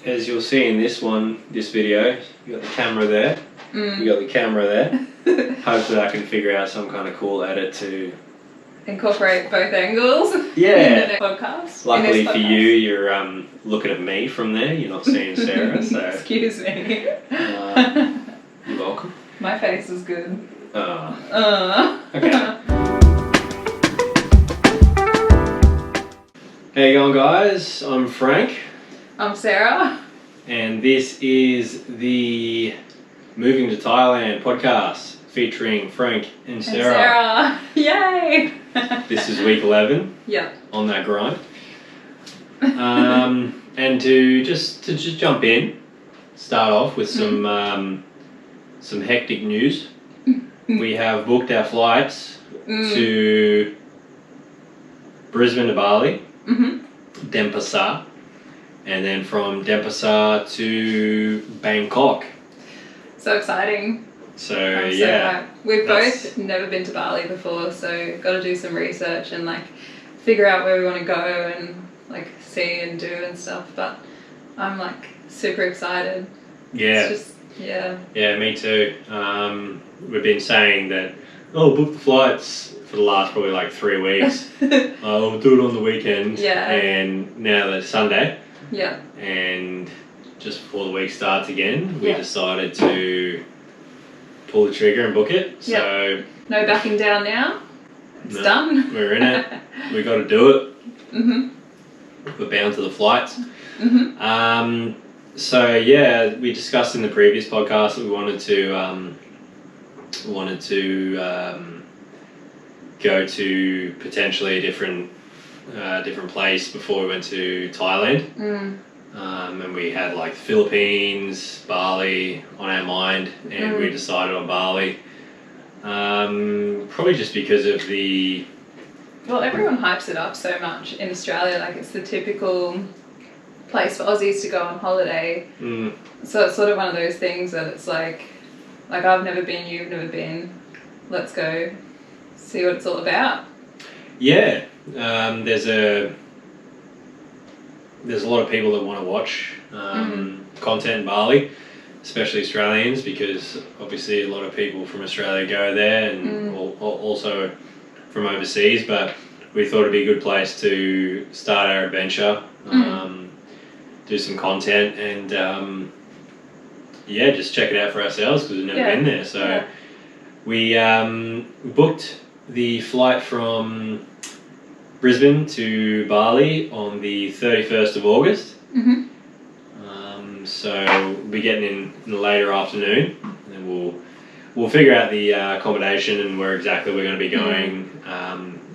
as you'll see in this video, you got the camera there. You got the camera there. Hopefully I can figure out some kind of cool edit to incorporate both angles. Yeah. In the podcast. Luckily for you, you're looking at me from there. You're not seeing Sarah. So excuse me. You're welcome. My face is good. Okay. How you going, guys? I'm Frank. I'm Sarah. And this is the Moving to Thailand podcast featuring Frank and Sarah. Yay! This is week 11. Yeah. On that grind. And to just jump in, start off with some hectic news. We have booked our flights to Brisbane to Bali, Denpasar, and then from Denpasar to Bangkok. So exciting. So yeah. We've both never been to Bali before, so got to do some research and like figure out where we want to go and like see and do and stuff. But I'm like super excited. Yeah. It's just, yeah. Yeah, me too. We've been saying that, book the flights for the last probably like 3 weeks. We'll do it on the weekend. Yeah. And now that it's Sunday. Yeah. And just before the week starts again, we decided to pull the trigger and book it. So no backing down now. It's done. We're in it. We got to do it. We're bound to the flights. So yeah, we discussed in the previous podcast that we wanted to go to potentially a different place before we went to Thailand. And we had like the Philippines, Bali on our mind, and we decided on Bali. Probably just because of the... Well, everyone hypes it up so much in Australia, like it's the typical place for Aussies to go on holiday. So it's sort of one of those things that it's like I've never been, you've never been, let's go see what it's all about. Yeah. There's a lot of people that want to watch content in Bali, especially Australians, because obviously a lot of people from Australia go there and also from overseas, but we thought it'd be a good place to start our adventure, do some content and just check it out for ourselves because we've never been there. So we booked the flight from Brisbane to Bali on the 31st of August. So we'll be getting in the later afternoon, and then we'll figure out the accommodation and where exactly we're going to be going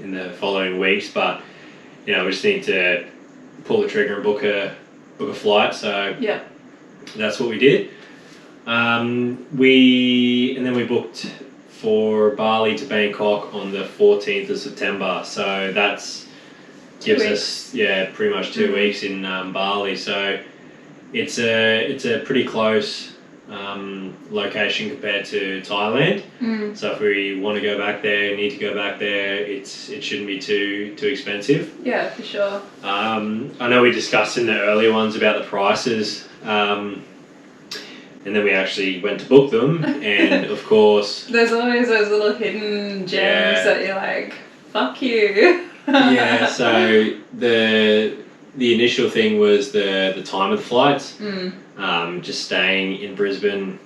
in the following weeks. But we just need to pull the trigger and book a flight. So that's what we did. And then we booked for Bali to Bangkok on the 14th of September. So that's gives us pretty much 2 weeks in Bali. So it's a pretty close location compared to Thailand. So if we want to go back there, need to go back there, it shouldn't be too expensive. Yeah, for sure. I know we discussed in the earlier ones about the prices. And then we actually went to book them, and of course... There's always those little hidden gems that you're like, fuck you. So the initial thing was the time of the flights. Just staying in Brisbane,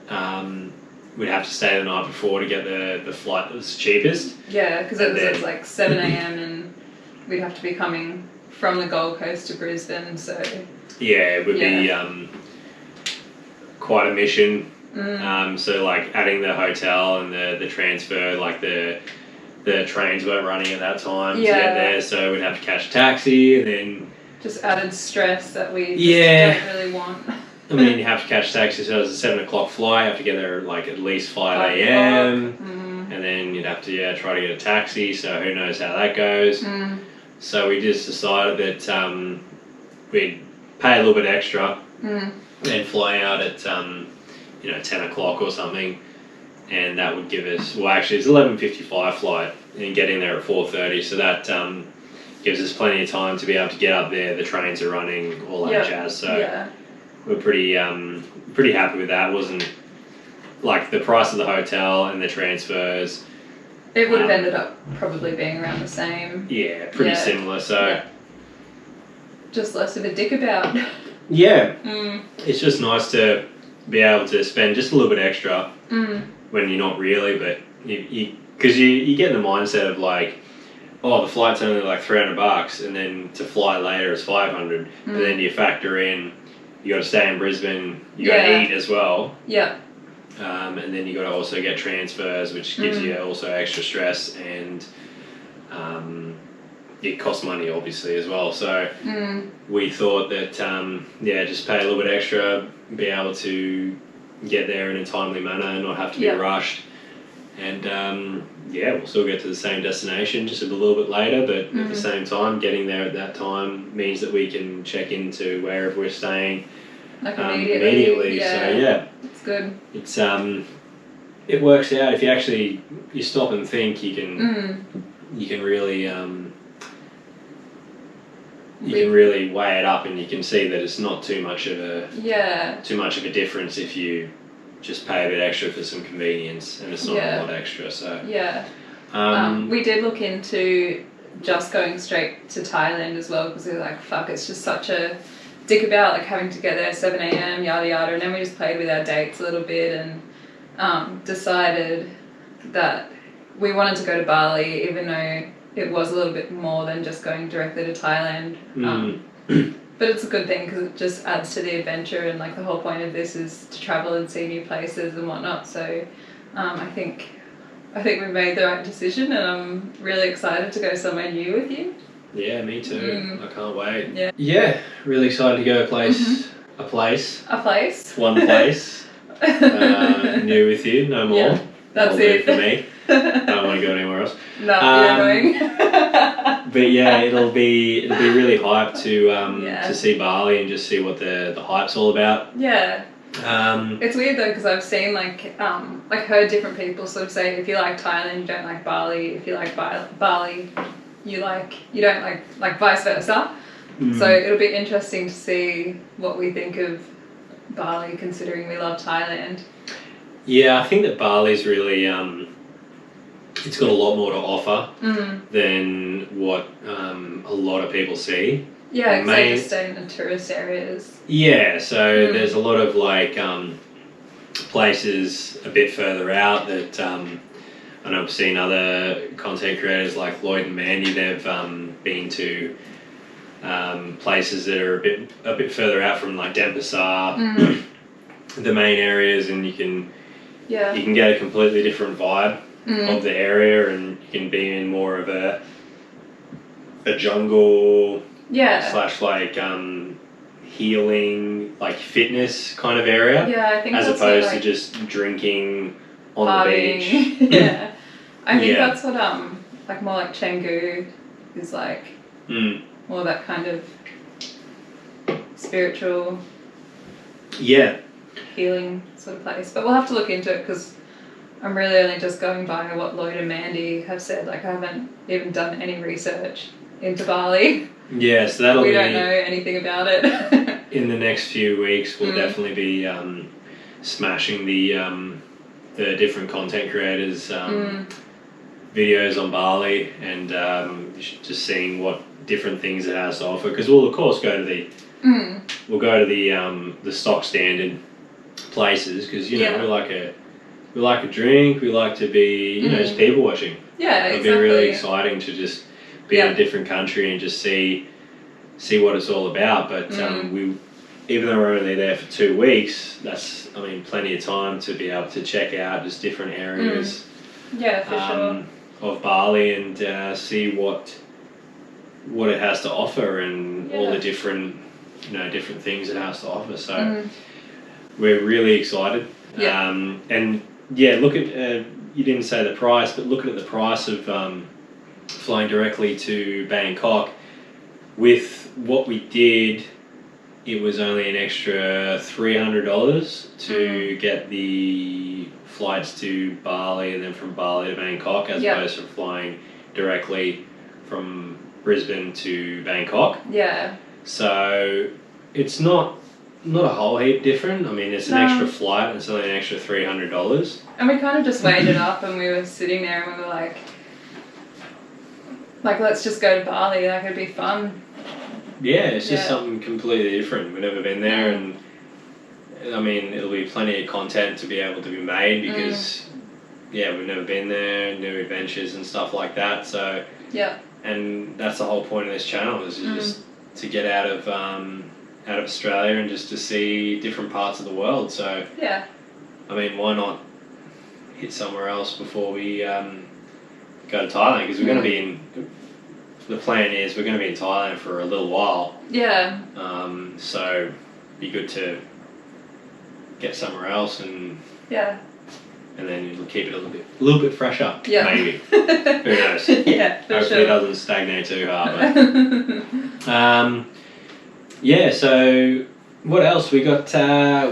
we'd have to stay the night before to get the flight that was cheapest. Yeah, because it was like 7 a.m. and we'd have to be coming from the Gold Coast to Brisbane, so... Yeah, it would be... quite a mission. So like adding the hotel and the transfer, like the trains weren't running at that time to get there, so we'd have to catch a taxi, and then just added stress that we don't really want. I mean, you have to catch a taxi, so it was a 7 o'clock flight, you have to get there like at least 5 a.m. And then you'd have to try to get a taxi, so who knows how that goes. So we just decided that we'd pay a little bit extra and fly out at 10 o'clock or something, and that would give us, well actually it's 11:55 flight and getting there at 4:30, so that gives us plenty of time to be able to get up there. The trains are running, all that jazz. So we're pretty happy with that. It wasn't like the price of the hotel and the transfers. It would have ended up probably being around the same. Yeah, pretty similar. So just less of a dick about. Yeah, it's just nice to be able to spend just a little bit extra when you're not really, but because you get in the mindset of like, oh, the flight's only like $300, and then to fly later is $500, and then you factor in you got to stay in Brisbane, you got to eat as well. Yeah. And then you got to also get transfers, which gives you also extra stress, and it costs money obviously as well. So we thought that just pay a little bit extra, be able to get there in a timely manner and not have to be rushed. And we'll still get to the same destination just a little bit later, but at the same time, getting there at that time means that we can check into wherever we're staying like immediately. So it's good. It's it works out if you stop and think. You can really you can really weigh it up, and you can see that it's not too much of a difference if you just pay a bit extra for some convenience, and it's not a lot extra. So we did look into just going straight to Thailand as well, because we were like, fuck, it's just such a dick about like having to get there 7 a.m. yada yada, and then we just played with our dates a little bit and decided that we wanted to go to Bali, even though it was a little bit more than just going directly to Thailand. But it's a good thing because it just adds to the adventure, and like the whole point of this is to travel and see new places and whatnot. So I think we made the right decision, and I'm really excited to go somewhere new with you. Yeah, me too. I can't wait. Yeah, really excited to go a place. One place. New with you, no more. Yeah, that's it for me. I don't want to go anywhere else. No, you're annoying. But yeah, it'll be really hyped to see Bali and just see what the hype's all about. Yeah. It's weird though, because I've seen heard different people sort of say, if you like Thailand, you don't like Bali. If you like Bali, you don't like vice versa. So it'll be interesting to see what we think of Bali, considering we love Thailand. Yeah, I think that Bali's really it's got a lot more to offer than what a lot of people see. Yeah, because they just stay in the tourist areas. Yeah, so there's a lot of places a bit further out that I know I've seen other content creators like Lloyd and Mandy. They've been to places that are a bit further out from like Denpasar, the main areas, and you can get a completely different vibe of the area, and you can be in more of a jungle / healing, like fitness kind of area. Yeah, I think as that's opposed to just drinking on partying. the beach. Yeah, I think that's what more like Canggu is like. More that kind of spiritual healing sort of place. But we'll have to look into it, because I'm really only just going by what Lloyd and Mandy have said. Like, I haven't even done any research into Bali. Yeah, so we don't know anything about it. In the next few weeks, we'll definitely be smashing the different content creators' videos on Bali, and just seeing what different things it has to offer. Because we'll of course go to the stock standard places, because we like a drink, we like to be just people watching. Yeah, it'll be really exciting to just be in a different country and just see what it's all about. But even though we're only there for 2 weeks, that's plenty of time to be able to check out just different areas of Bali, and see what it has to offer, and all the different things it has to offer. So we're really excited. And look at you didn't say the price, but looking at the price of flying directly to Bangkok, with what we did, it was only an extra $300 to get the flights to Bali, and then from Bali to Bangkok, as opposed to flying directly from Brisbane to Bangkok. Yeah. So it's not a whole heap different. I mean, it's an No. extra flight and it's only an extra $300. And we kind of just weighed it up and we were sitting there and we were like, let's just go to Bali, like it'd be fun. Yeah, it's just Yeah. something completely different. We've never been there, and I mean, it'll be plenty of content to be able to be made because, yeah, we've never been there, new adventures and stuff like that. So, Yeah. and that's the whole point of this channel is just to get out of Australia and just to see different parts of the world. So, Yeah. I mean, why not hit somewhere else before we go to Thailand? Because we're going to be in. The plan is we're going to be in Thailand for a little while. Yeah. So, be good to get somewhere else and Yeah. then it'll keep it a little bit fresher. Yeah. Maybe. Who knows? Yeah, for Hopefully sure. it doesn't stagnate too hard. But, yeah. So what else we got?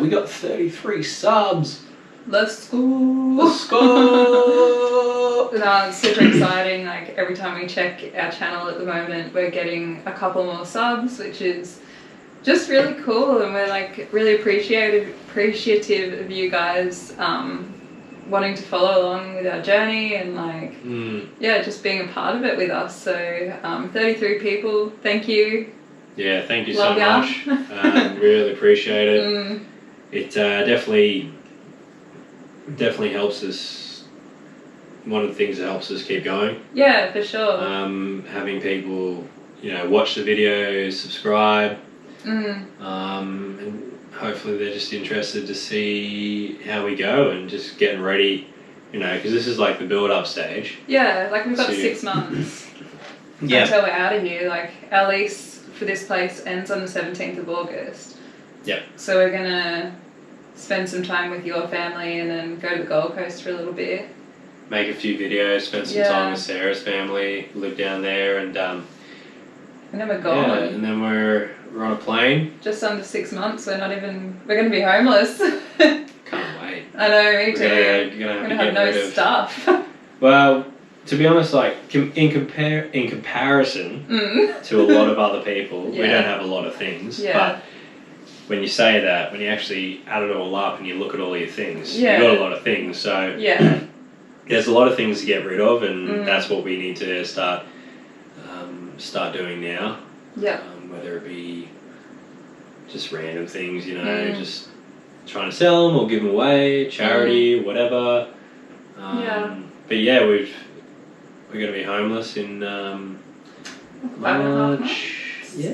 We got 33 subs. Let's go. Let's go. No, it's super exciting. Like every time we check our channel at the moment, we're getting a couple more subs, which is just really cool, and we're like really appreciative of you guys wanting to follow along with our journey and like yeah, just being a part of it with us. So 33 people, thank you. Yeah, thank you Love so ya. much. Really appreciate it. It definitely helps us. One of the things that helps us keep going. Yeah, for sure. Having people, watch the videos, subscribe, and hopefully they're just interested to see how we go and just getting ready, because this is like the build-up stage. Yeah, like we've got So 6 months Yeah. until we're out of here. Like our lease for this place ends on the 17th of August. Yep. So we're gonna spend some time with your family and then go to the Gold Coast for a little bit. Make a few videos, spend some time with Sarah's family, live down there, and And then we're gone. yeah, and then we're on a plane. Just under 6 months. We're gonna be homeless. Can't wait. I know, me too. We're gonna We're gonna have have to no get rid of. stuff. Well, to be honest, like in comparison to a lot of other people, we Yeah. don't have a lot of things. Yeah. But when you say that, when you actually add it all up and you look at all your things, Yeah. you've got a lot of things. So Yeah. there's a lot of things to get rid of, and that's what we need to start doing now. Yeah. Whether it be just random things, just trying to sell them or give them away, charity, whatever. Yeah. But yeah, we're going to be homeless in 5.5 March. Yeah,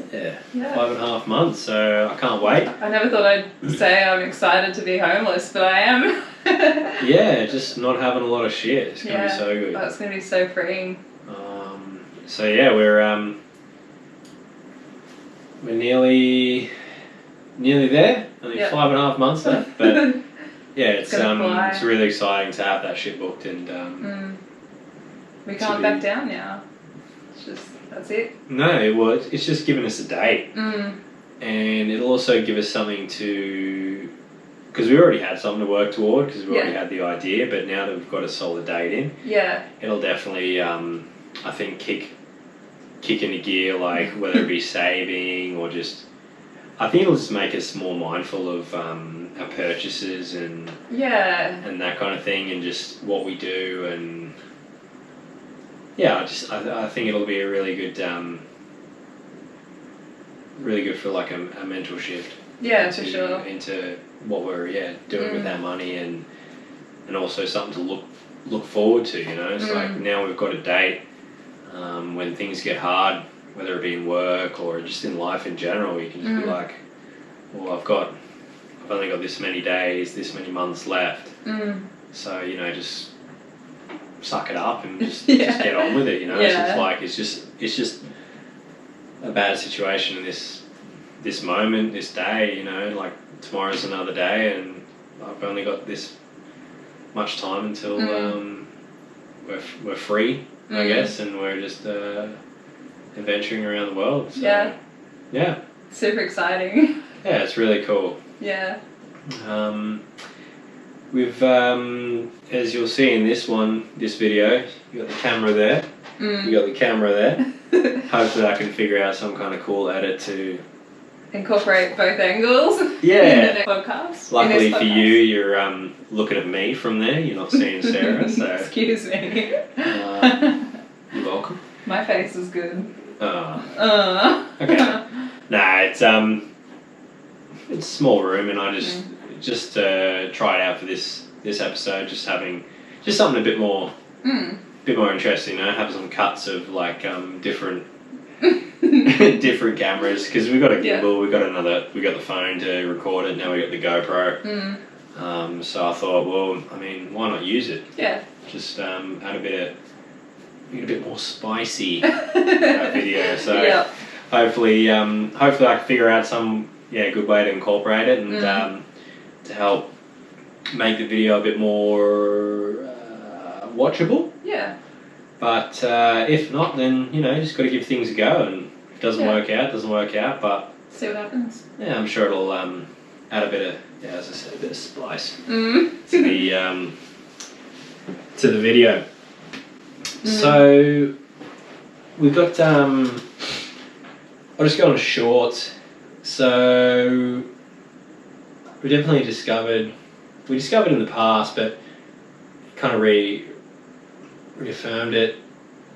Yeah. 5.5 months. So I can't wait. I never thought I'd say I'm excited to be homeless, but I am. Yeah, just not having a lot of shit. It's going to be so good. Oh, it's going to be so freeing. So yeah, we're nearly there. Only 5.5 months left, but yeah, it's fly. really exciting to have that shit booked, and we can't back down now. It's just, that's it. no, it's just giving us a date, and it'll also give us something to, because we already had something to work toward, because we already had the idea, but now that we've got a solid date in, it'll definitely I think kick into gear, like whether it be saving or just, I think it'll just make us more mindful of our purchases and that kind of thing, and just what we do, and yeah, I think it'll be a really good for like a mental shift. Yeah, for sure. Into what we're doing with our money, and also something to look forward to. It's like now we've got a date. When things get hard, whether it be in work or just in life in general, you can just be like, well, I've only got this many days, this many months left. So, just suck it up and just get on with it, So it's like, it's just a bad situation in this moment, this day, like tomorrow's another day, and I've only got this much time until we're free, I guess, and we're just adventuring around the world. So, yeah. Super exciting. Yeah, it's really cool. Yeah. We've, as you'll see in this video, you got the camera there. You got the camera there. Hopefully I can figure out some kind of cool edit to incorporate both angles. Yeah. In the podcast. Luckily for you, you're looking at me from there. You're not seeing Sarah. So excuse me. You're welcome. My face is good. Okay. Nah, it's a small room, and I just try it out for this episode. Just having something a bit more interesting. You know, have some cuts of like different different cameras, because we've got a gimbal, we got the phone to record it. Now we got the GoPro. So I thought, well, I mean, why not use it? Yeah. Just add a bit more spicy video. So hopefully I can figure out some good way to incorporate it and to help make the video a bit more watchable. Yeah. But if not, then just got to give things a go, and if it doesn't work out. But see what happens. Yeah, I'm sure it'll add a bit of, as I said, a bit of spice to the video. So we've got I'll just go on a short. So we definitely discovered in the past, but kind of reaffirmed it,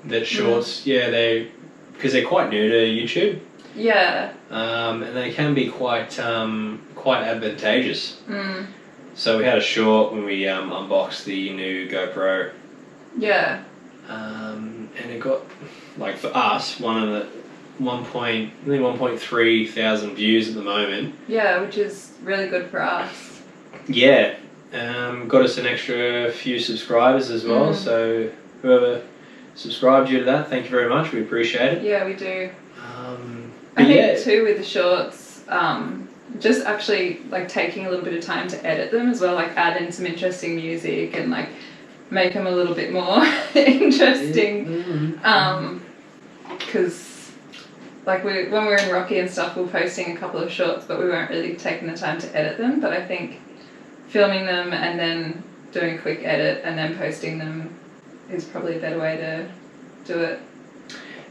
that shorts, because they're quite new to YouTube. Yeah. And they can be quite advantageous. So we had a short when we unboxed the new GoPro. Yeah. And it got, like, for us, one of the 1.3 thousand views at the moment. Yeah, which is really good for us. Yeah. Got us an extra few subscribers as well, so whoever subscribed you to that, thank you very much, we appreciate it. Yeah, we do. I think too with the shorts, just actually like taking a little bit of time to edit them as well, like add in some interesting music and like make them a little bit more interesting. Because like when we were in Rocky and stuff, we were posting a couple of shorts, but we weren't really taking the time to edit them. But I think filming them and then doing a quick edit and then posting them is probably a better way to do it.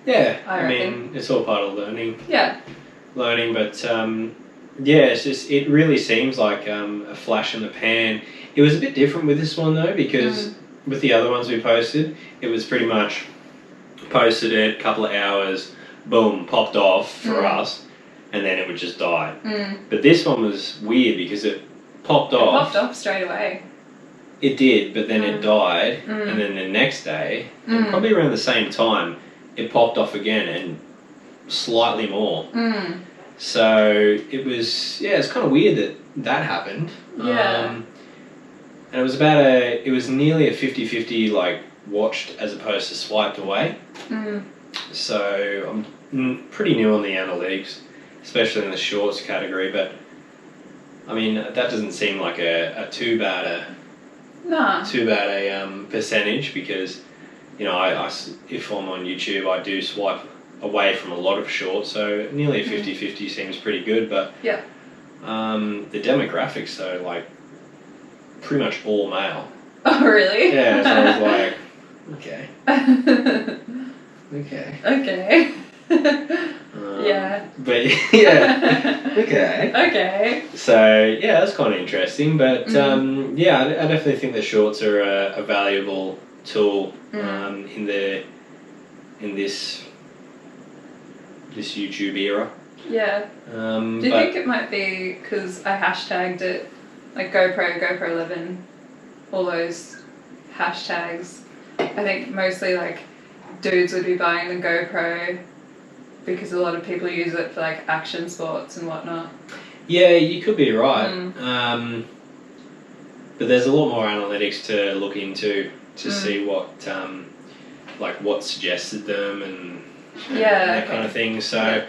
Yeah, I mean, it's all part of learning. Yeah. Learning, but it's just, it really seems like a flash in the pan. It was a bit different with this one though, because with the other ones we posted, it was pretty much posted it, a couple of hours, boom, popped off for us, and then it would just die. But this one was weird because it popped off. It popped off straight away. It did, but then it died, and then the next day, and probably around the same time, it popped off again and slightly more. So it was, it's kind of weird that happened. Yeah. And it was it was nearly a 50-50 like watched as opposed to swiped away. So I'm pretty new on the analytics, especially in the shorts category, but I mean, that doesn't seem like a too bad a percentage, because I if I'm on YouTube, I do swipe away from a lot of shorts, so nearly a 50-50 seems pretty good. But the demographics though, like pretty much all male. Oh really? Yeah, so I was like, okay. Yeah. But okay. So that's kind of interesting, but I definitely think the shorts are a valuable tool in this YouTube era. Yeah. Do you think it might be because I hashtagged it, like GoPro 11, all those hashtags? I think mostly like dudes would be buying the GoPro because a lot of people use it for like action sports and whatnot. Yeah, you could be right. But there's a lot more analytics to look into to see what what suggested them and that kind of thing. So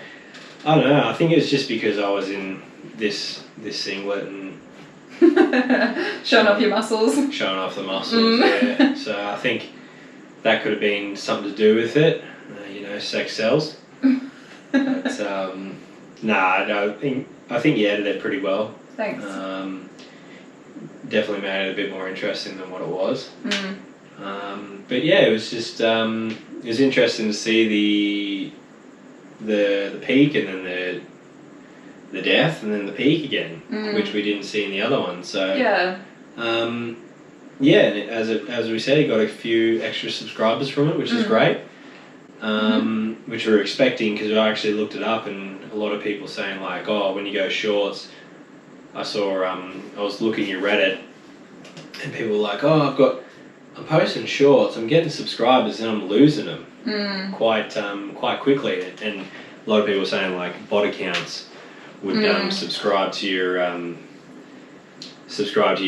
I don't know. I think it was just because I was in this singlet and showing off your muscles. Showing off the muscles. Yeah. So I think that could have been something to do with it. Sex sells. But I think you edited it pretty well. Thanks. Definitely made it a bit more interesting than what it was. But yeah, it was just it was interesting to see the peak and then the death and then the peak again, which we didn't see in the other one. So Yeah. yeah, and as we said, he got a few extra subscribers from it, which is great. Which we were expecting, because I actually looked it up, and a lot of people saying like, oh, when you go shorts, I saw I was looking at Reddit, and people were like, oh, I'm posting shorts, I'm getting subscribers, and I'm losing them quite quickly, and a lot of people were saying like bot accounts would subscribe to your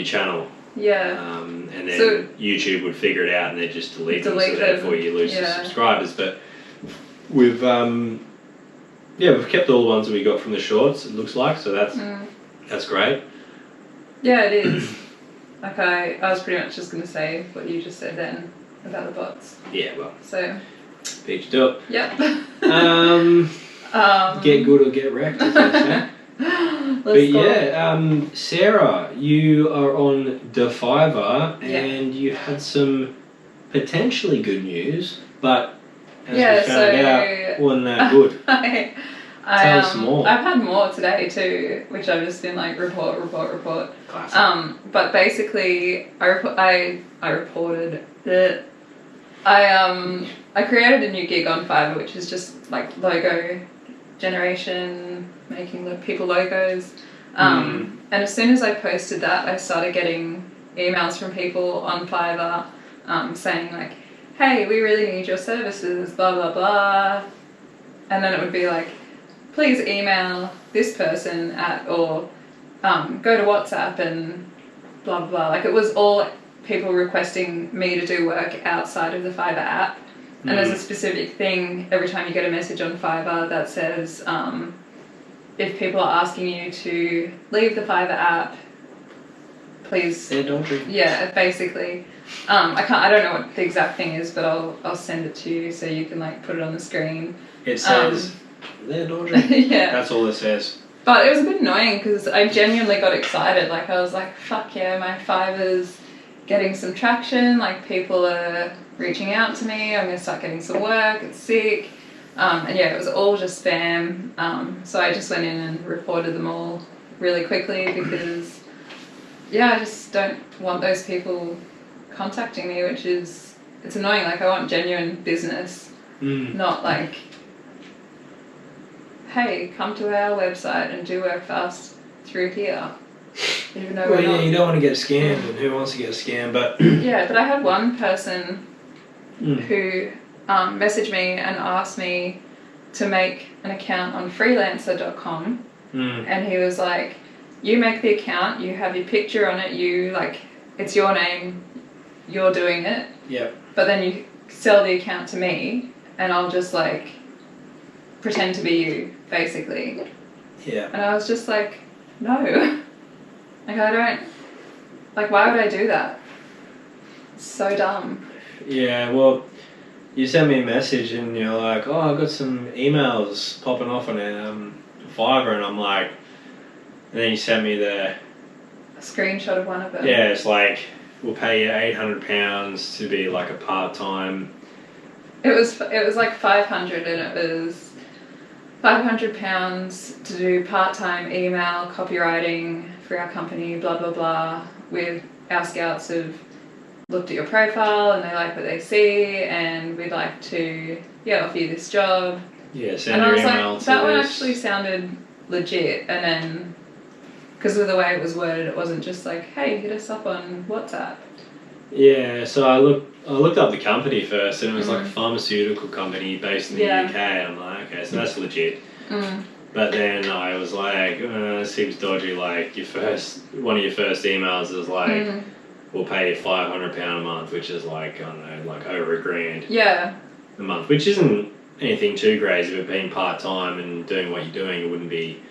channel. Yeah. And then YouTube would figure it out and they'd just delete them, so therefore you lose the subscribers. But we've kept all the ones that we got from the shorts, it looks like, so that's great. Yeah, it is. Like I was pretty much just going to say what you just said then about the bots. Yeah, well. So. Beat you up. Yep. Get good or get wrecked, as they say. But yeah, Sarah, you are on Fiverr and you had some potentially good news, but as we found out, wasn't that good. Tell us more. I've had more today too, which I've just been like report. Classic. But basically, I reported that I created a new gig on Fiverr, which is just like logo generation, making people logos. And as soon as I posted that, I started getting emails from people on Fiverr saying like, hey, we really need your services, blah, blah, blah. And then it would be like, please email this person or go to WhatsApp and blah, blah, blah. Like it was all people requesting me to do work outside of the Fiverr app. And there's a specific thing every time you get a message on Fiverr that says, if people are asking you to leave the Fiverr app, please. Yeah, basically. I don't know what the exact thing is, but I'll send it to you so you can like put it on the screen. It says they're dodgy. Yeah. That's all it says. But it was a bit annoying because I genuinely got excited. Like I was like, fuck yeah, my Fiverr's getting some traction. Like people are reaching out to me. I'm gonna start getting some work. It's sick. And yeah, it was all just spam. So I just went in and reported them all really quickly because I just don't want those people contacting me, it's annoying. Like I want genuine business, not like, hey, come to our website and do work for us through here. Even though you don't want to get scammed, and who wants to get scammed? But yeah, but I had one person who messaged me and asked me to make an account on freelancer.com, and he was like, you make the account, you have your picture on it, it's your name, you're doing it, but then you sell the account to me and I'll just like pretend to be you, basically. And I was just like, no. Like I don't, like why would I do that? It's so dumb. Yeah, well, you sent me a message and you're like, oh, I've got some emails popping off on Fiverr, and I'm like, and then you sent me a screenshot of one of them. Yeah, it's like, we'll pay you £800 to be like a part-time. It was like 500, and it was £500 to do part-time email copywriting for our company, blah blah blah. With our scouts have looked at your profile and they like what they see, and we'd like to offer you this job. Yeah, send your email like, to that one this. actually sounded legit, and then because of the way it was worded, it wasn't just like, hey, hit us up on WhatsApp. Yeah, so I looked up the company first, and it was like a pharmaceutical company based in the UK. I'm like, okay, so that's legit. But then I was like, it seems dodgy. Like one of your first emails is like, we'll pay you £500 a month, which is like, I don't know, like over $1,000 a month, which isn't anything too crazy. But being part time and doing what you're doing, it wouldn't be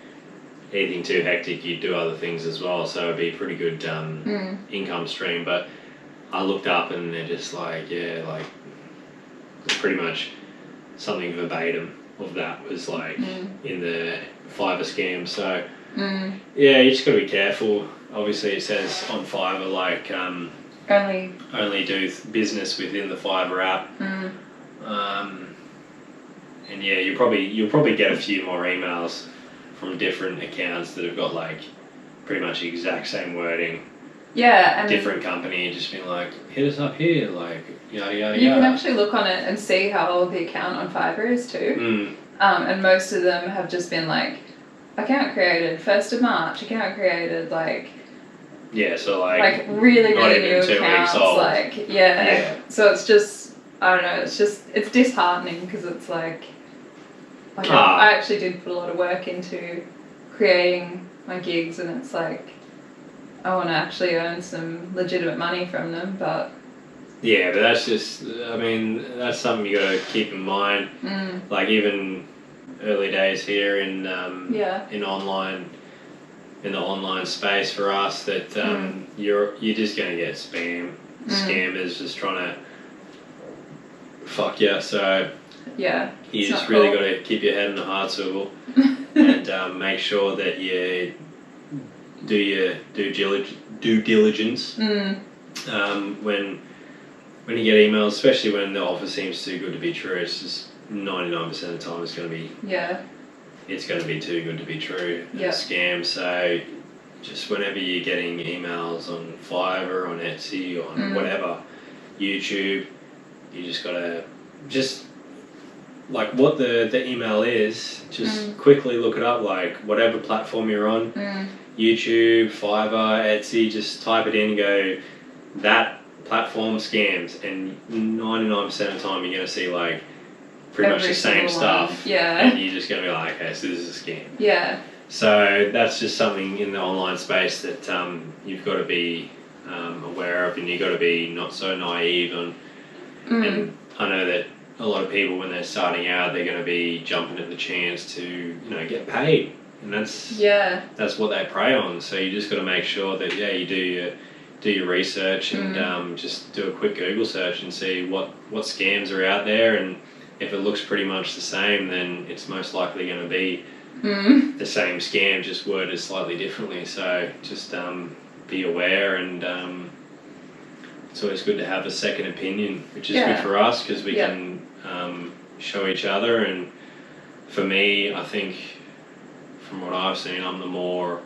anything too hectic. You'd do other things as well, so it'd be a pretty good income stream. But I looked up and they're just like, pretty much something verbatim of that was like in the Fiverr Scams. So yeah, you just got to be careful. Obviously it says on Fiverr like Only do business within the Fiverr app. And yeah, you'll probably get a few more emails from different accounts that have got like pretty much the exact same wording. Yeah, and different company just being like, hit us up here, like yada yada. You can actually look on it and see how old the account on Fiverr is too. And most of them have just been like, account created 1st of March, account created like. Yeah, so like really new accounts, like yeah. So it's just, I don't know, it's disheartening because it's like I actually did put a lot of work into creating my gigs, and it's like I want to actually earn some legitimate money from them, but yeah, but that's just, I mean, that's something you got to keep in mind. Like even early days here in online. In the online space for us, that you're just going to get scammers just trying to fuck you. So yeah, you just really got to keep your head in the hard swivel and make sure that you do your due diligence when you get emails, especially when the offer seems too good to be true. It's just 99% of the time it's going to be it's going to be too good to be true. A scam. So just whenever you're getting emails on Fiverr, on Etsy, on whatever, YouTube, you just got to like what the email is, just quickly look it up, like whatever platform you're on, YouTube, Fiverr, Etsy, just type it in and go, that platform scams, and 99% of the time you're going to see like pretty much the same stuff. Yeah. And you're just going to be like, okay, so this is a scam. Yeah. So that's just something in the online space that you've got to be aware of, and you've got to be not so naive on. And I know that a lot of people, when they're starting out, they're going to be jumping at the chance to, get paid. And that's what they prey on. So you just got to make sure that, you do your research and just do a quick Google search and see what scams are out there, and if it looks pretty much the same, then it's most likely going to be the same scam, just worded slightly differently. So just be aware, and it's always good to have a second opinion, which is good for us because we can show each other. And for me, I think from what I've seen, I'm the more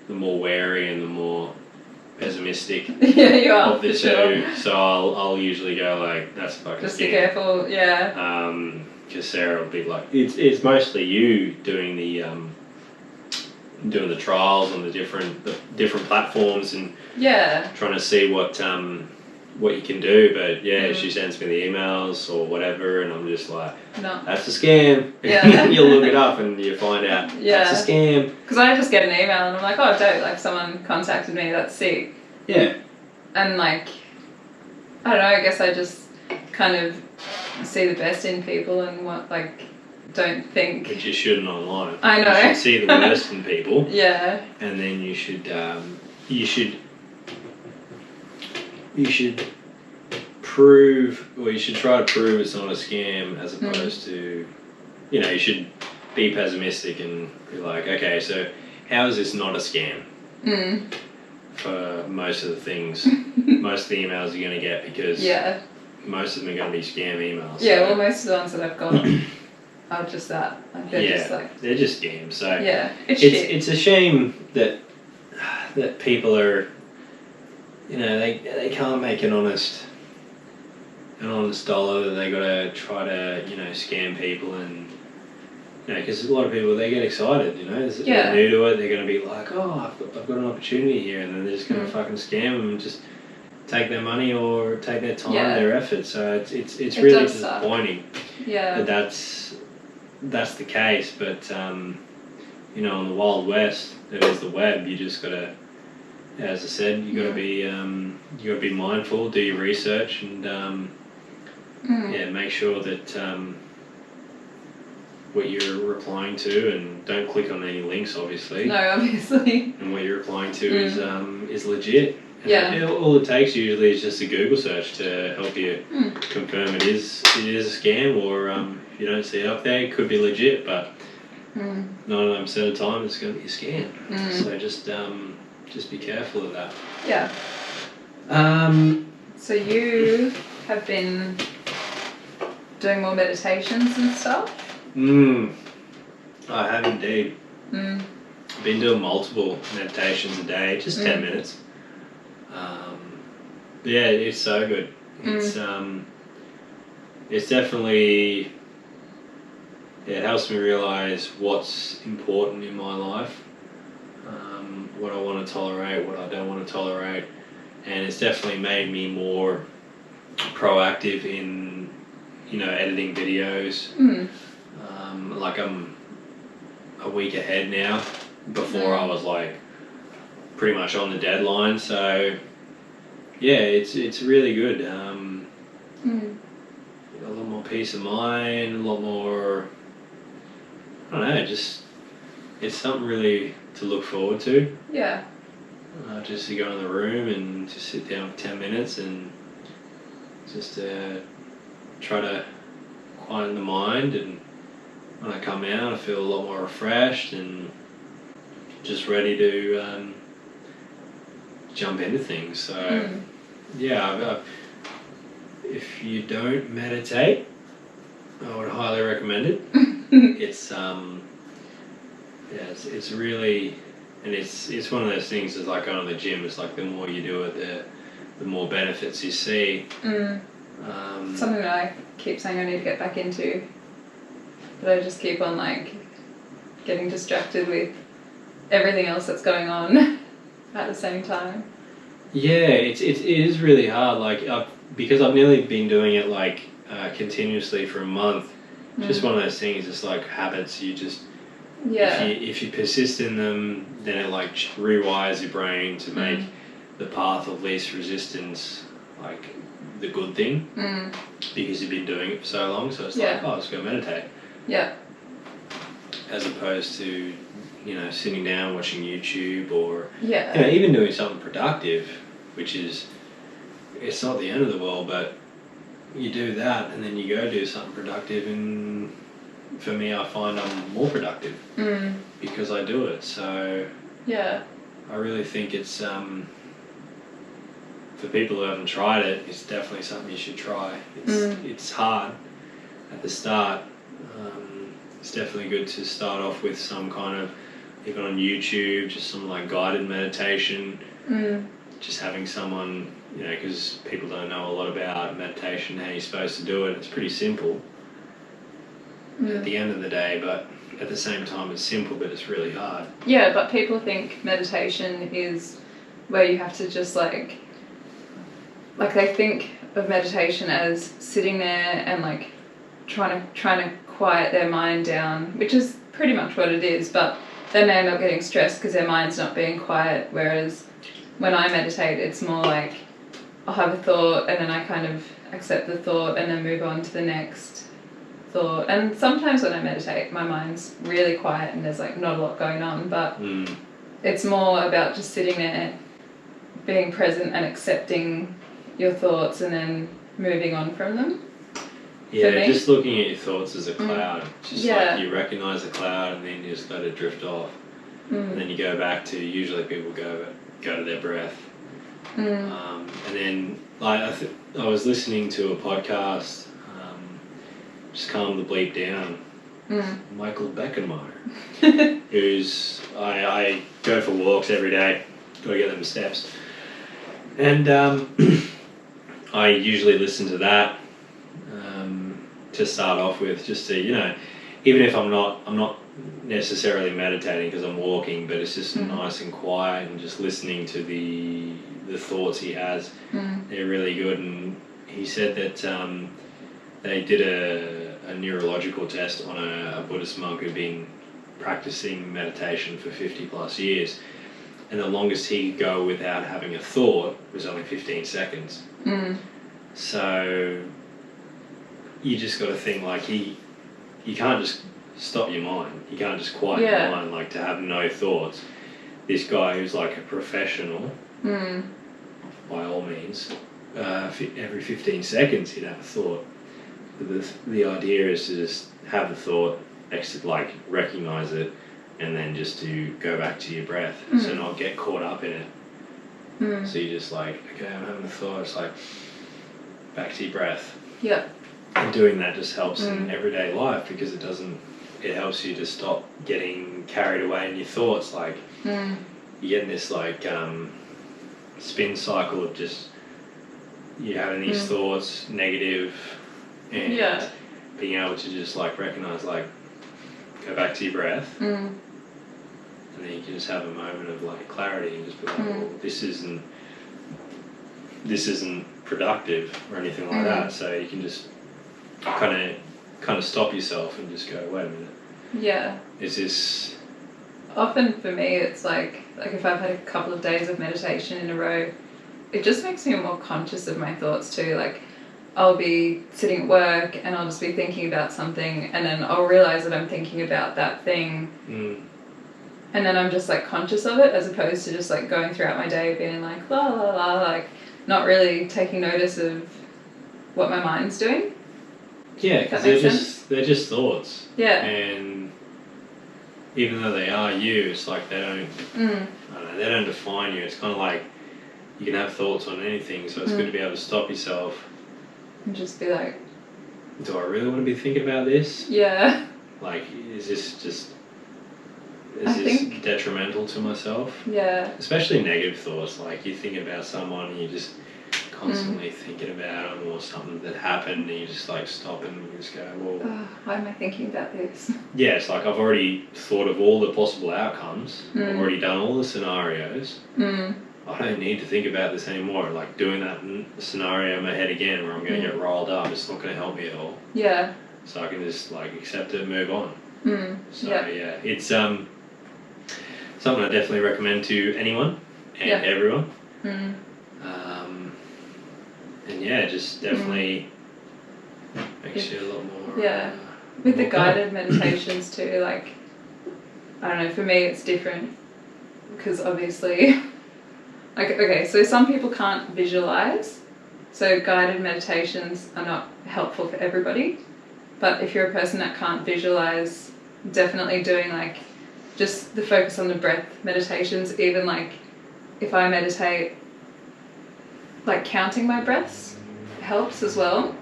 wary and the more pessimistic of the two. Sure. So I'll usually go like, that's a fucking just scam. Be careful, because Sarah will be like, it's mostly you doing the trials on the different platforms and trying to see what you can do. But she sends me the emails or whatever, and I'm just like, no, that's a scam. You'll look it up and you find out that's a scam. Because I just get an email and I'm like, oh, dope, like someone contacted me, that's sick. Yeah. And like, I don't know, I guess I just kind of see the best in people and don't think. But you shouldn't online. I know. You should see the worst in people. Yeah. And then you should prove, or you should try to prove it's not a scam, as opposed to, you should be pessimistic and be like, okay, so how is this not a scam? For most of the things, most of the emails you're going to get, because most of them are going to be scam emails. Yeah, well, most of the ones that I've got are just that. Like, they're just scams. So it's a shame that people are, they can't make an honest dollar, that they got to try to scam people, and because a lot of people, they get excited, they're new to it, they're going to be like, oh, I've got an opportunity here, and then they're just going to fucking scam them and just take their money or take their time, their effort. So it's really disappointing that that's the case. But in the Wild West, that is the web, you just got to, as I said, you got to be mindful, do your research, and make sure that what you're replying to, and don't click on any links, obviously. No, obviously. And what you're replying to is legit. And all it takes usually is just a Google search to help you confirm it is a scam, or if you don't see it up there, it could be legit, but 99% of the time it's going to be a scam. So just be careful of that. Yeah. So you have been doing more meditations and stuff? I have indeed. I've been doing multiple meditations a day, just 10 minutes. Yeah, it's so good. It's definitely, it helps me realise what's important in my life, what I want to tolerate, what I don't want to tolerate, and it's definitely made me more proactive in, editing videos. Like I'm a week ahead now. Before I was like pretty much on the deadline, so yeah, it's really good. A lot more peace of mind, a lot more, I don't know, just it's something really to look forward to. Yeah. Just to go in the room and just sit down for 10 minutes and just try to quieten the mind, and when I come out I feel a lot more refreshed and just ready to jump into things. So yeah, if you don't meditate, I would highly recommend it. It's really, and it's one of those things. It's like going to the gym. It's like the more you do it, the more benefits you see. Something that I keep saying I need to get back into, but I just keep on like getting distracted with everything else that's going on at the same time. Yeah, it is really hard. Like because I've nearly been doing it like continuously for a month. Just one of those things. It's like habits. You just if you persist in them, then it like rewires your brain to make the path of least resistance like the good thing, because you've been doing it for so long. So it's like, oh, let's go meditate. Yeah. As opposed to, sitting down watching YouTube or Yeah. Even doing something productive, which is, it's not the end of the world, but you do that and then you go do something productive, and for me I find I'm more productive because I do it. So yeah, I really think it's for people who haven't tried it, it's definitely something you should try. It's hard at the start. It's definitely good to start off with some kind of, even on YouTube, just some like guided meditation. Just having someone, because people don't know a lot about meditation, how you're supposed to do it. It's pretty simple at the end of the day, but at the same time it's simple, but it's really hard. Yeah, but people think meditation is where you have to just like they think of meditation as sitting there and like trying to quiet their mind down, which is pretty much what it is, but then they end up getting stressed because their mind's not being quiet. Whereas when I meditate, it's more like I'll have a thought and then I kind of accept the thought and then move on to the next thought. And sometimes when I meditate, my mind's really quiet and there's like not a lot going on, but it's more about just sitting there, being present and accepting your thoughts and then moving on from them. Yeah, just looking at your thoughts as a cloud. Just like you recognise the cloud and then you just let it drift off. And then you go back to, usually people go to their breath. And then like I was listening to a podcast, just calm the bleep down. Michael Beckenmeyer, who's I go for walks every day, gotta get them steps. And I usually listen to that to start off with, just to, even if I'm not necessarily meditating because I'm walking, but it's just nice and quiet and just listening to the thoughts he has. They're really good. And he said that they did a neurological test on a Buddhist monk who'd been practicing meditation for 50 plus years, and the longest he could go without having a thought was only 15 seconds. So you just got to think like you can't just stop your mind. You can't just quiet your mind, like to have no thoughts. This guy who's like a professional, by all means, every 15 seconds he'd have a thought. The idea is to just have the thought, like recognise it, and then just to go back to your breath. So not get caught up in it. So you just like, okay, I'm having a thought. It's like, back to your breath. Yeah. And doing that just helps in everyday life because it helps you to stop getting carried away in your thoughts. Like, you get in this like spin cycle of just, you having these thoughts, negative, and being able to just like recognize, like, go back to your breath. And then you can just have a moment of like clarity and just be like, well, this isn't productive or anything like that. So you can just kind of stop yourself and just go, wait a minute. Yeah. Is this? Often for me, it's like if I've had a couple of days of meditation in a row, it just makes me more conscious of my thoughts too. Like, I'll be sitting at work and I'll just be thinking about something, and then I'll realize that I'm thinking about that thing. And then I'm just like conscious of it, as opposed to just like going throughout my day being like la la la, like not really taking notice of what my mind's doing. Yeah, because they're just thoughts. Yeah. And even though they are you, it's like they don't. I don't know, they don't define you. It's kind of like you can have thoughts on anything, so it's good to be able to stop yourself and just be like, do I really want to be thinking about this? Yeah. Like, is this think detrimental to myself? Yeah. Especially negative thoughts, like you're thinking about someone and you're just constantly thinking about them, or something that happened, and you just like stop and you just go, well, why am I thinking about this? Yeah, it's like I've already thought of all the possible outcomes. I've already done all the scenarios. I don't need to think about this anymore. Like doing that scenario in my head again where I'm going to get riled up, it's not going to help me at all. Yeah. So I can just like accept it and move on. So yeah, it's something I definitely recommend to anyone and everyone. And yeah, just definitely makes you a lot more. Yeah, with the guided meditations too. Like, I don't know. For me, it's different because obviously, like, okay, so some people can't visualize, so guided meditations are not helpful for everybody. But if you're a person that can't visualize, definitely doing like just the focus on the breath meditations. Even like if I meditate, like counting my breaths helps as well,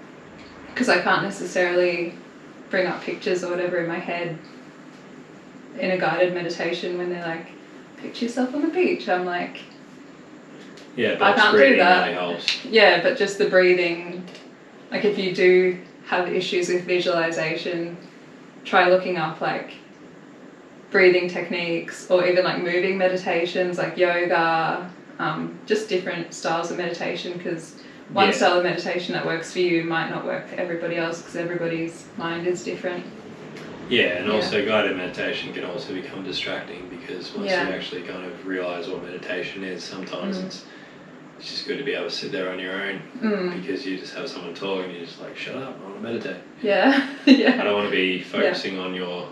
because I can't necessarily bring up pictures or whatever in my head in a guided meditation when they're like, picture yourself on the beach. I'm like, yeah, I can't do that. Really helps. Yeah, but just the breathing, like if you do have issues with visualization, try looking up like breathing techniques, or even like moving meditations like yoga, just different styles of meditation, because one style of meditation that works for you might not work for everybody else, because everybody's mind is different. Yeah, and also guided meditation can also become distracting, because once you actually kind of realise what meditation is, sometimes it's just good to be able to sit there on your own, because you just have someone talk and you're just like, shut up, I want to meditate. Yeah. I don't want to be focusing on your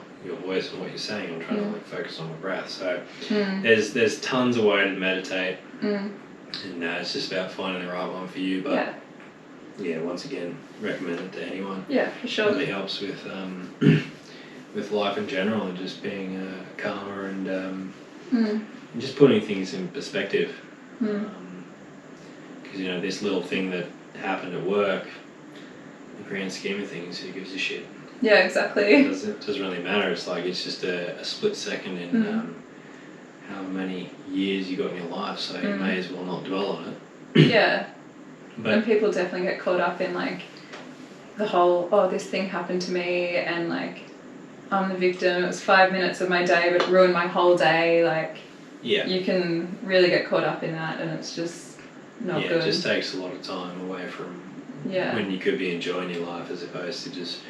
voice and what you're saying. I'm trying to like focus on my breath. So there's tons of ways to meditate, and it's just about finding the right one for you. But yeah, once again, recommend it to anyone. Yeah, for sure. It really helps with with life in general, and just being calmer and just putting things in perspective. Because you know, this little thing that happened at work, in the grand scheme of things, who gives a shit? Yeah, exactly. It doesn't really matter. It's like it's just a split second in however many years you got in your life, so you may as well not dwell on it. Yeah. And people definitely get caught up in like the whole, oh, this thing happened to me, and like I'm the victim, it was 5 minutes of my day but it ruined my whole day. Like, you can really get caught up in that, and it's just not good. Yeah, it just takes a lot of time away from when you could be enjoying your life, as opposed to just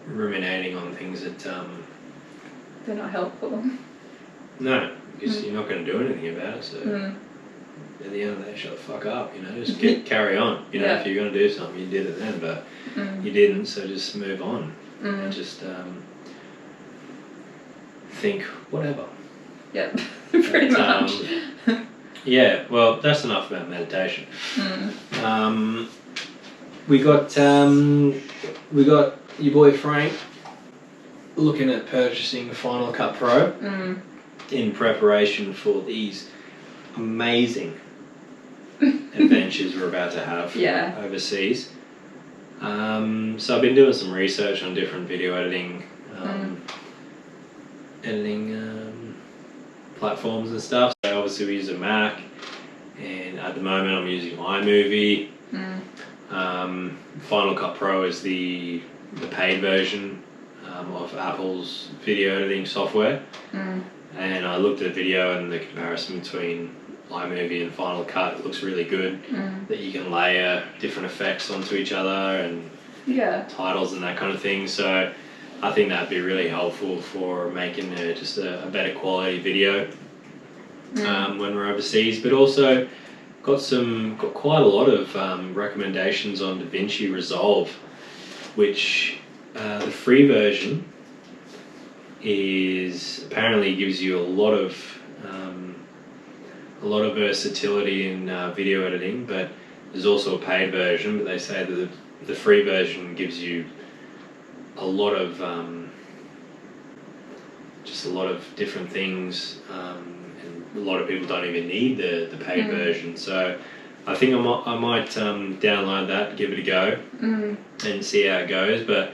ruminating on things that they're not helpful. No, because you're not going to do anything about it. So at the end of the day, shut the fuck up. You know, just carry on. You know, if you're going to do something, you did it then, but you didn't. So just move on and just think whatever. Yep, pretty much. Yeah, well, that's enough about meditation. We got your boy Frank looking at purchasing Final Cut Pro in preparation for these amazing adventures we're about to have overseas. So I've been doing some research on different video editing platforms and stuff. So obviously we use a Mac, and at the moment I'm using iMovie. Final Cut Pro is the paid version of Apple's video editing software. And I looked at a video, and the comparison between iMovie and Final Cut, it looks really good. That you can layer different effects onto each other and titles and that kind of thing. So I think that'd be really helpful for making just a better quality video when we're overseas. But also got quite a lot of recommendations on DaVinci Resolve, which the free version apparently gives you a lot of versatility in video editing, but there's also a paid version. But they say that the free version gives you a lot of different things, and a lot of people don't even need the paid version. So I think I might download that, give it a go, and see how it goes. But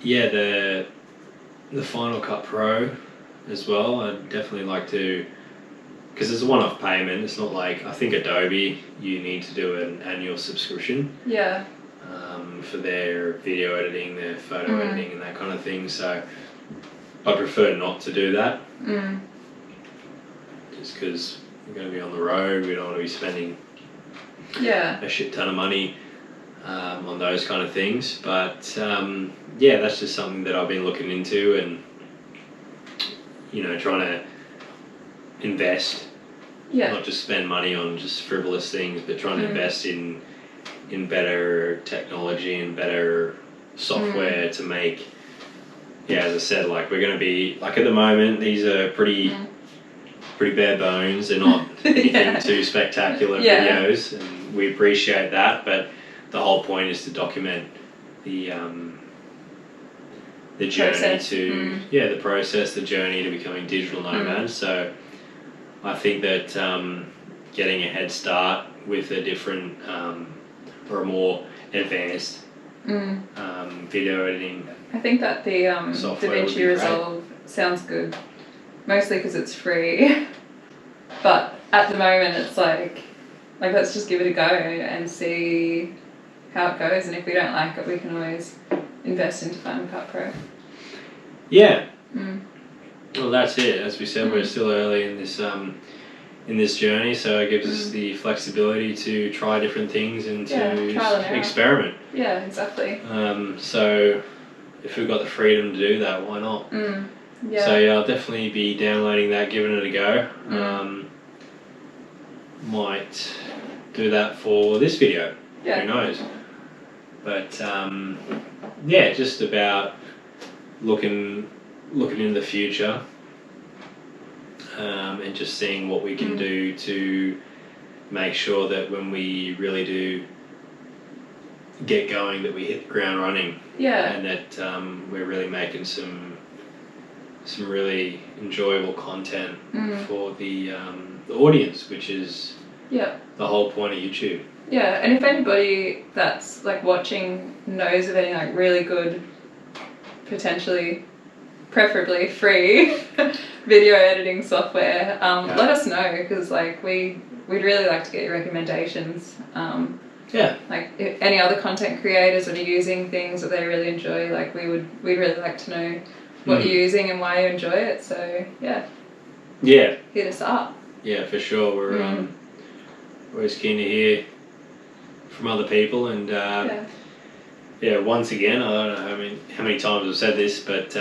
yeah, the Final Cut Pro as well, I'd definitely like to, because it's a one-off payment. It's not like, I think Adobe, you need to do an annual subscription for their video editing, their photo editing and that kind of thing. So I prefer not to do that, just because we're going to be on the road. We don't want to be spending a shit ton of money on those kind of things. But that's just something that I've been looking into, and trying to invest, not just spend money on just frivolous things, but trying to invest in better technology and better software to make, as I said, like we're going to be, like at the moment, these are pretty bare bones. They're not anything too spectacular videos, and we appreciate that, but the whole point is to document the journey process. The process, the journey to becoming digital nomads. So I think that getting a head start with a different or a more advanced video editing, I think that the DaVinci Resolve sounds good, mostly because it's free. But at the moment it's like let's just give it a go and see how it goes, and if we don't like it, we can always invest into Final Cut Pro. Well, that's it. As we said, we're still early in this journey, so it gives us the flexibility to try different things and to experiment. Yeah, exactly. So if we've got the freedom to do that, why not? So I'll definitely be downloading that, giving it a go. Might do that for this video. Who knows? But just about looking in the future, and just seeing what we can do to make sure that when we really do get going, that we hit the ground running. And that we're really making some really enjoyable content for the audience, which is the whole point of YouTube. And if anybody that's watching knows of any really good, potentially, preferably free video editing software, let us know, because we'd really like to get your recommendations. If any other content creators that are using things that they really enjoy, we'd really like to know what you're using and why you enjoy it. So hit us up. For sure. We're always keen to hear from other people, and once again, I don't know how many times I've said this, but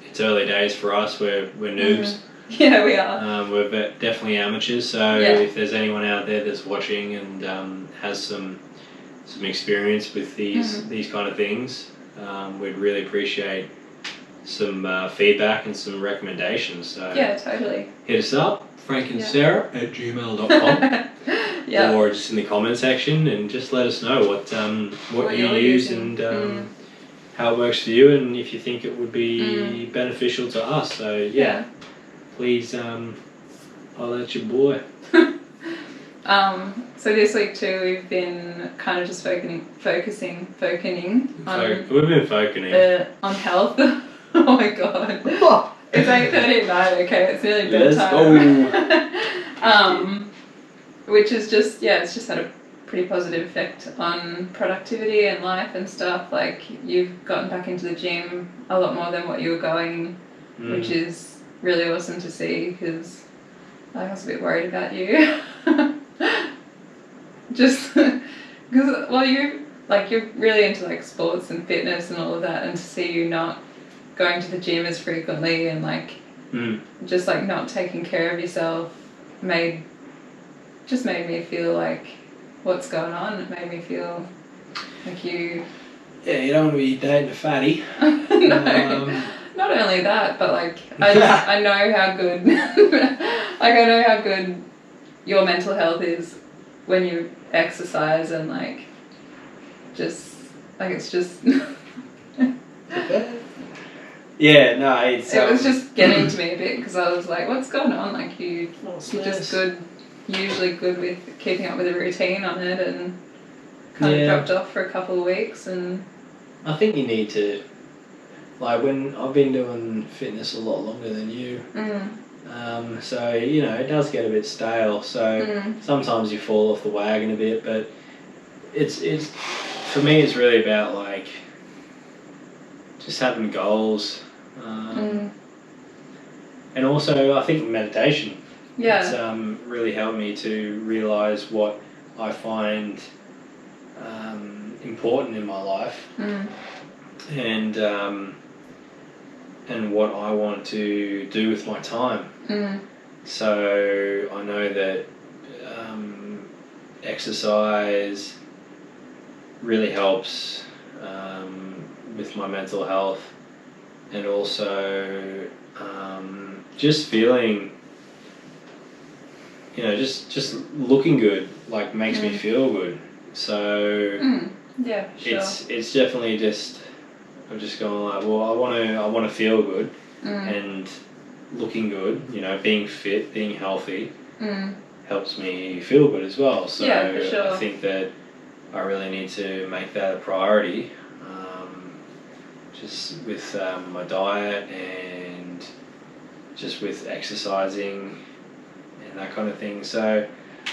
it's early days for us. We're noobs. Yeah, we are. We're definitely amateurs. So if there's anyone out there that's watching and has some experience with these kind of things, we'd really appreciate some feedback and some recommendations. So totally. Hit us up, frankandsarah@gmail.com. Or just in the comment section, and just let us know what you use and how it works for you, and if you think it would be beneficial to us. So please I'll let your boy. So this week too, we've been kind of just focusing on. We've been focusing on health. Oh my god. It's 8:30 at night. Okay, it's nearly bedtime. Let's go. Which is just it's just had a pretty positive effect on productivity and life and stuff. Like you've gotten back into the gym a lot more than what you were going, which is really awesome to see because I was a bit worried about you. Just because, well, you're really into like sports and fitness and all of that, and to see you not going to the gym as frequently and like just like not taking care of yourself made me feel like what's going on. It made me feel like you. Yeah, you don't want to be dating a fatty. No, not only that, but like I know how good, like I know how good your mental health is when you exercise and like just like it's just. Yeah, no, it was just getting to me a bit because I was like, what's going on? Like you're just good, usually good with keeping up with a routine on it, and kind of dropped off for a couple of weeks. And I think you need to, like when I've been doing fitness a lot longer than you, so you know it does get a bit stale. So sometimes you fall off the wagon a bit, but it's for me it's really about like just having goals. And also I think meditation. It's really helped me to realise what I find important in my life, and what I want to do with my time. So I know that exercise really helps with my mental health, and also just feeling, you know, just looking good, like makes me feel good. So it's definitely just, I'm just going like, well, I want to feel good, and looking good, you know, being fit, being healthy helps me feel good as well. So for sure. I think that I really need to make that a priority, just with my diet and just with exercising and that kind of thing. So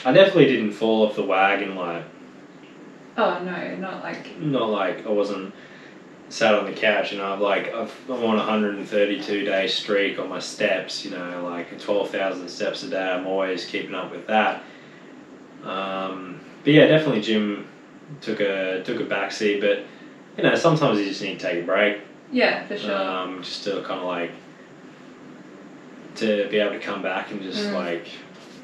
I definitely didn't fall off the wagon like. Oh no, not like I wasn't sat on the couch, you know. I'm on a 132-day streak on my steps, you know, like 12,000 steps a day. I'm always keeping up with that. But yeah, definitely gym took a backseat, but you know, sometimes you just need to take a break. Yeah, for sure. Just to kind of like to be able to come back and just like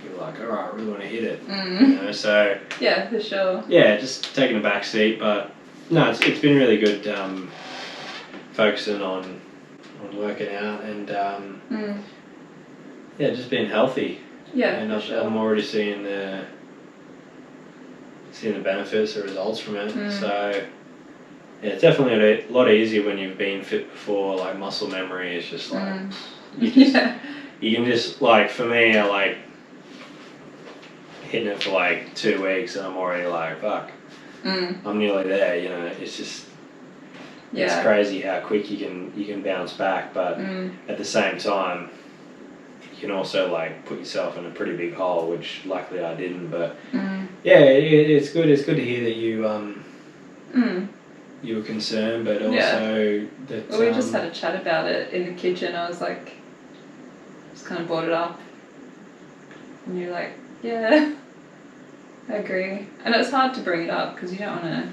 be like, all right, I really want to hit it. You know, so yeah, for sure. Yeah, just taking a back seat, but no, it's been really good focusing on working out and just being healthy. Yeah, and for sure. I'm already seeing the benefits, the results from it. So yeah, it's definitely a lot easier when you've been fit before. Like muscle memory is just like you can just like, for me, I like hitting it for like 2 weeks and I'm already like, fuck, I'm nearly there. You know, it's just it's crazy how quick you can bounce back, but at the same time you can also like put yourself in a pretty big hole, which luckily I didn't. But yeah, it's good to hear that you were concerned, but also that we just had a chat about it in the kitchen. I was like, just kind of brought it up, and you're like, yeah, I agree. And it's hard to bring it up because you don't want to,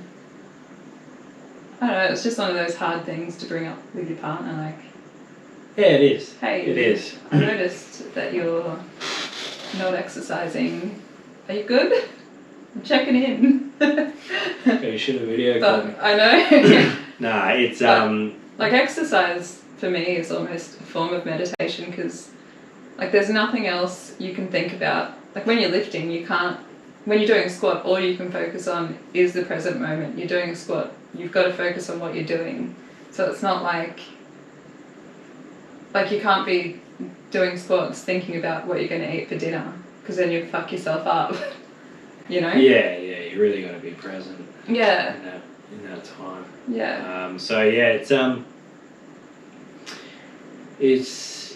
I don't know, it's just one of those hard things to bring up with your partner, like, yeah, it is. Hey, it is. I noticed that you're not exercising. Are you good? I'm checking in. Okay, you should have video called me. I know. Nah, it's like exercise for me is almost a form of meditation because like there's nothing else you can think about. Like when you're lifting, you can't. When you're doing a squat, all you can focus on is the present moment. You're doing a squat. You've got to focus on what you're doing. So it's not like you can't be doing sports thinking about what you're going to eat for dinner, because then you fuck yourself up. You know? Yeah, you really got to be present. Yeah. In that time. Yeah. So yeah, it's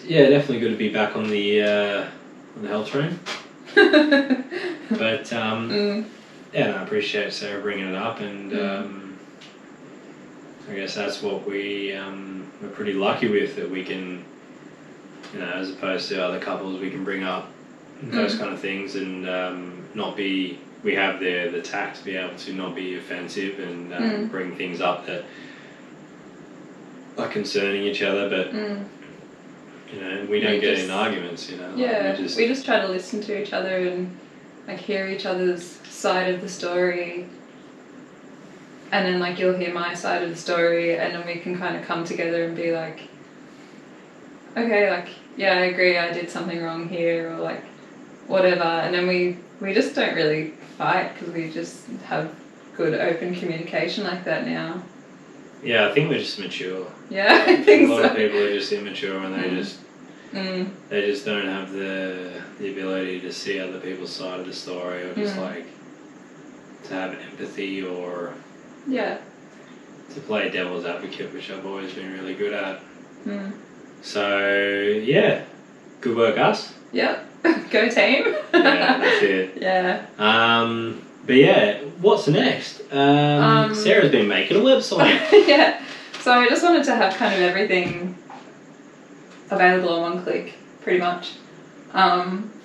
definitely good to be back on the health train. But yeah, I appreciate Sarah bringing it up, and I guess that's what we're pretty lucky with, that we can, you know, as opposed to other couples, we can bring up those kind of things and not be. We have the tact to be able to not be offensive and bring things up that are concerning each other, but you know, we don't get in arguments. You know, yeah, we just try to listen to each other and like hear each other's side of the story, and then like you'll hear my side of the story, and then we can kind of come together and be like, okay, like yeah, I agree, I did something wrong here, or like whatever, and then we just don't really fight because we just have good open communication like that now. Yeah, I think we're just mature. Yeah, I think a lot of people are just immature, and they just don't have the ability to see other people's side of the story, or just like to have empathy, or to play devil's advocate, which I've always been really good at. So yeah, good work, us. Yep. Go team. Yeah, that's it. Yeah. But yeah, what's next? Sarah's been making a website. Yeah. So I just wanted to have kind of everything available on one click, pretty much.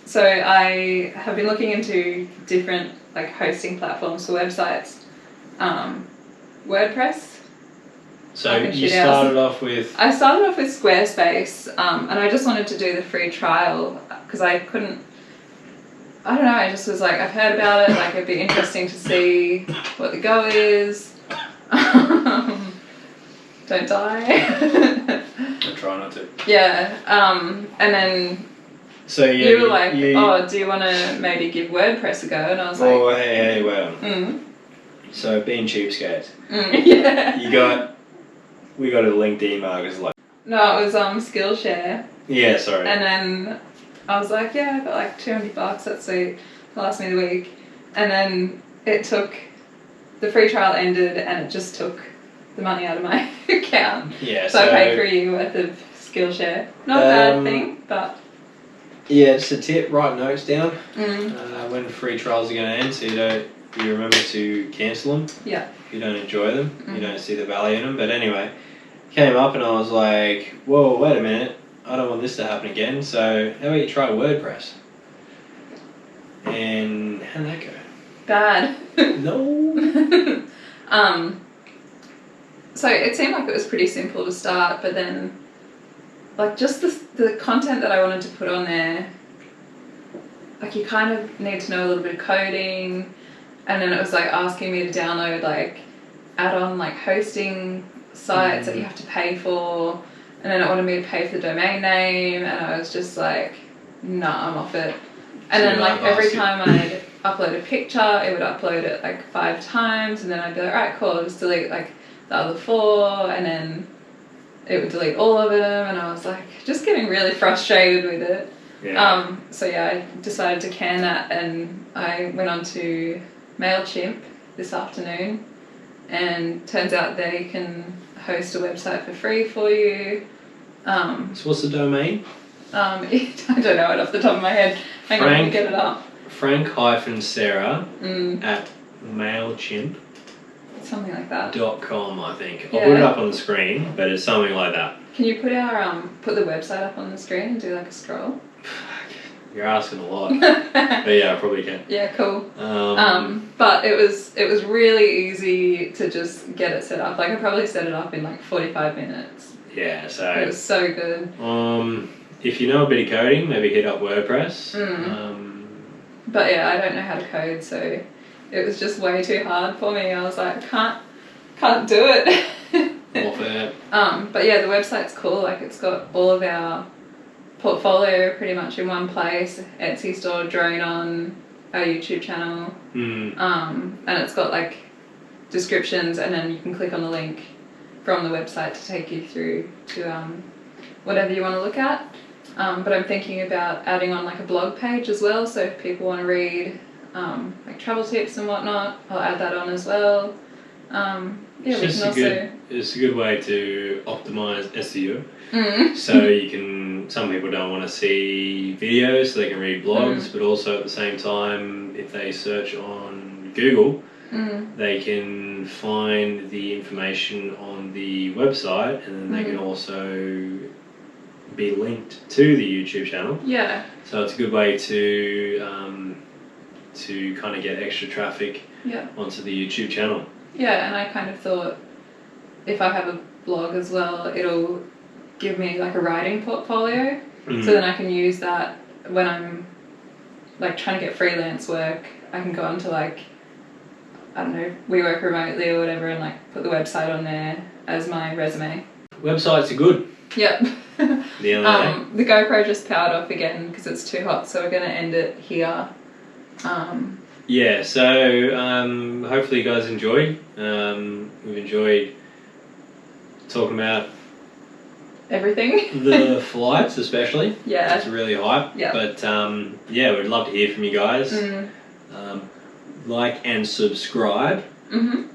So I have been looking into different like hosting platforms for websites. WordPress. So you started off with... I started off with Squarespace, and I just wanted to do the free trial because I couldn't... I don't know, I just was like, I've heard about it, like it'd be interesting to see what the go is. Don't die. I try not to. Yeah, and then so yeah, you were like, oh, do you want to maybe give WordPress a go? And I was like... Oh, hey, well. So being cheapskates. Yeah. We got a linked email because like... No, it was Skillshare. Yeah, sorry. And then I was like, yeah, I got like $200, that's sweet. Last me the week. And then it took... The free trial ended and it just took the money out of my account. Yeah, so I paid for a year worth of Skillshare. Not a bad thing, but... Yeah, it's a tip, write notes down when free trials are going to end, so you remember to cancel them. Yeah. If you don't enjoy them, you don't see the value in them. But anyway, came up and I was like, whoa, wait a minute, I don't want this to happen again, so how about you try WordPress? And how'd that go? Bad. No. So it seemed like it was pretty simple to start, but then like just the content that I wanted to put on there, like you kind of need to know a little bit of coding, and then it was like asking me to download like add-on like hosting sites that you have to pay for, and then it wanted me to pay for the domain name, and I was just like, nah, I'm off it. And then like every time I'd upload a picture, it would upload it like 5 times, and then I'd be like, alright, cool, I'll just delete like the other 4, and then it would delete all of them, and I was like just getting really frustrated with it. Yeah. So yeah, I decided to can that, and I went on to MailChimp this afternoon, and turns out they can host a website for free for you. So what's the domain? I don't know it off the top of my head. Hang on, let me get it up. Frank-Sarah at MailChimp. Something like that. .com, I think. Yeah. I'll put it up on the screen, but it's something like that. Can you put our put the website up on the screen and do like a scroll? You're asking a lot. But yeah, I probably can. Yeah, cool. But it was really easy to just get it set up. Like I probably set it up in like 45 minutes. Yeah, so it was so good. If you know a bit of coding, maybe hit up WordPress. But yeah, I don't know how to code, so it was just way too hard for me. I was like, can't do it. But yeah, the website's cool. Like it's got all of our portfolio pretty much in one place. Etsy store, Drone on, our YouTube channel. And it's got like descriptions, and then you can click on the link from the website to take you through to whatever you want to look at. But I'm thinking about adding on like a blog page as well. So if people want to read like travel tips and whatnot, I'll add that on as well. Yeah, we can also. It's a good way to optimize SEO. So you can. Some people don't want to see videos, so they can read blogs. But also at the same time, if they search on Google, they can find the information on the website, and then they can also be linked to the YouTube channel. Yeah. So it's a good way to kind of get extra traffic onto the YouTube channel. Yeah, and I kind of thought if I have a blog as well, it'll give me like a writing portfolio. So then I can use that when I'm like trying to get freelance work. I can go onto like, I don't know, we work remotely or whatever, and like put the website on there as my resume. Websites are good. Yep. The GoPro just powered off again because it's too hot, so we're going to end it here. Yeah, so hopefully you guys enjoyed. We've enjoyed talking about everything. The flights especially. Yeah. It's really hype. Yeah. But yeah, we'd love to hear from you guys. Like and subscribe,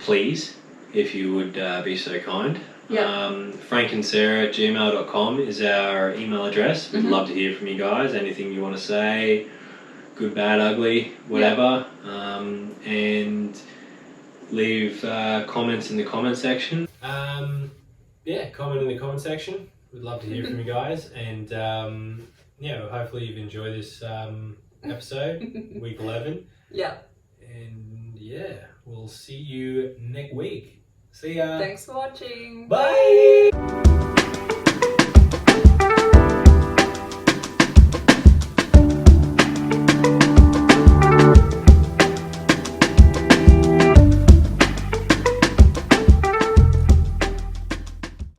please, if you would be so kind. frankandSarah@gmail.com is our email address. We'd love to hear from you guys. Anything you want to say, good, bad, ugly, whatever. And leave comments in the comment section. Yeah, comment in the comment section. We'd love to hear from you guys. And yeah, hopefully you've enjoyed this episode, week 11. Yeah. And yeah, we'll see you next week. See ya. Thanks for watching. Bye.